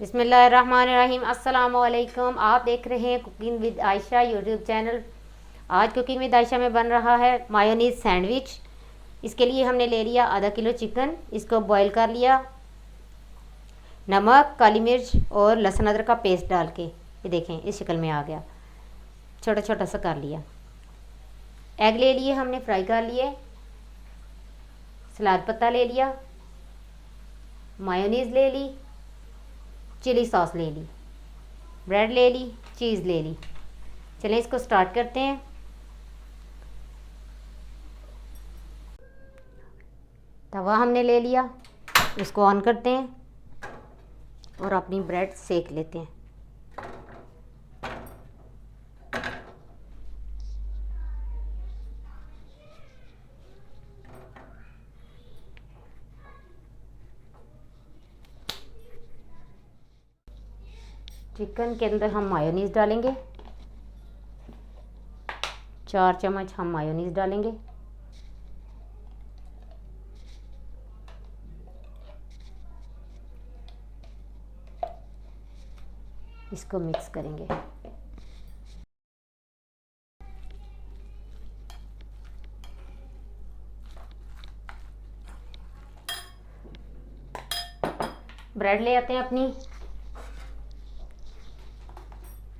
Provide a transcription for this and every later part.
बिस्मिल्लाहिर्रहमानिर्रहीम। अस्सलाम वालेकुम। आप देख रहे हैं cooking with Ayesha YouTube channel. आज कुकिंग विद आयशा में बन रहा है मायोनीज सैंडविच। इसके लिए हमने ले लिया आधा किलो चिकन, इसको बॉईल कर लिया नमक, काली मिर्च और लहसुन अदरक का पेस्ट डाल के। ये देखें इस शक्ल में आ गया, छोटा छोटा सा कर लिया। एग ले लिए हमने, फ्राई कर लिए। सलाद पत्ता ले लिया, मायोनीज़ ले ली, चिली सॉस ले ली, ब्रेड ले ली, चीज़ ले ली। चलें इसको स्टार्ट करते हैं। तवा हमने ले लिया, इसको ऑन करते हैं और अपनी ब्रेड सेक लेते हैं। चिकन के अंदर हम मायोनीज़ डालेंगे, 4 चम्मच हम मायोनीज़ डालेंगे। इसको मिक्स करेंगे। ब्रेड ले आते हैं अपनी,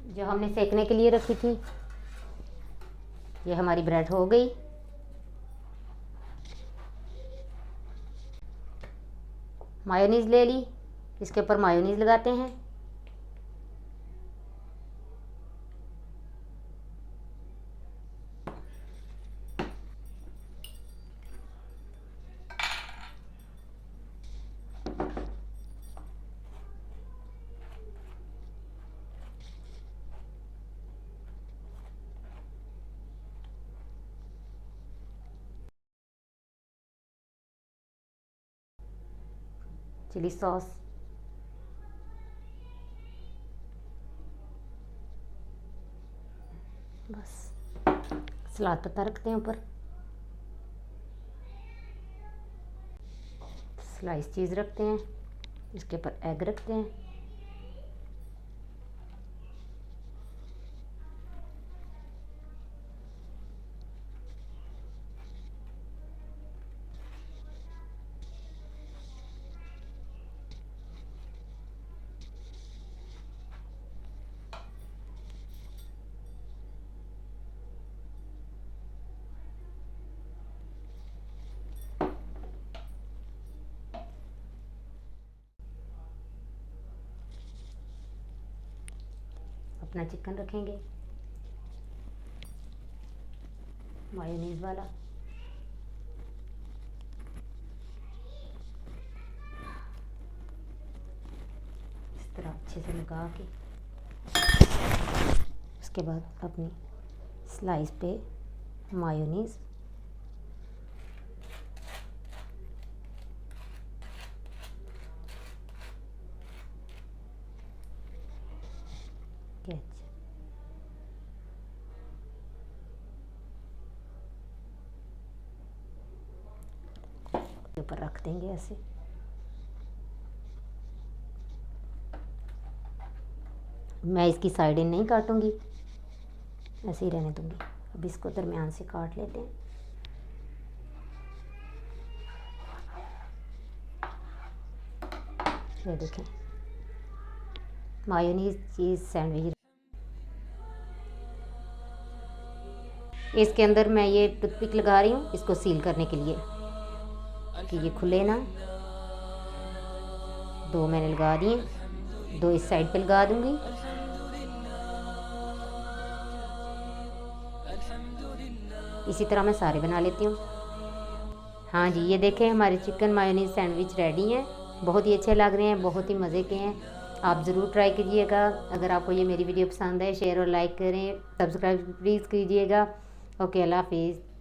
जो हमने सेकने के लिए रखी थी। ये हमारी ब्रेड हो गई। मायोनीज़ ले ली, इसके ऊपर मायोनीज़ लगाते हैं। चिली सॉस, बस। सलाद पत्ता रखते हैं ऊपर, स्लाइस चीज़ रखते हैं, इसके ऊपर एग रखते हैं। अपना चिकन रखेंगे मायोनीज़ वाला। इस तरह अच्छे से लगा के उसके बाद अपनी स्लाइस पे मायोनीज़, ऊपर रख देंगे ऐसे। मैं इसकी साइडें नहीं काटूंगी, ऐसे ही रहने दूंगी। अब इसको दरमियान से काट लेते हैं। ये देखें मायोनीज़ चीज़ सैंडविच। इसके अंदर मैं ये टूथपिक लगा रही हूँ, इसको सील करने के लिए कि ये खुले ना। 2 मैंने लगा दिए, 2 इस साइड पे लगा दूंगी। इसी तरह मैं सारे बना लेती हूँ। हाँ जी, ये देखें हमारे चिकन मायोनीज़ सैंडविच रेडी हैं। बहुत ही अच्छे लग रहे हैं, बहुत ही मज़े के हैं। आप ज़रूर ट्राई कीजिएगा। अगर आपको ये मेरी वीडियो पसंद है, शेयर और लाइक करें, सब्सक्राइब प्लीज़ कीजिएगा। ओके, अल्लाह हाफिज़।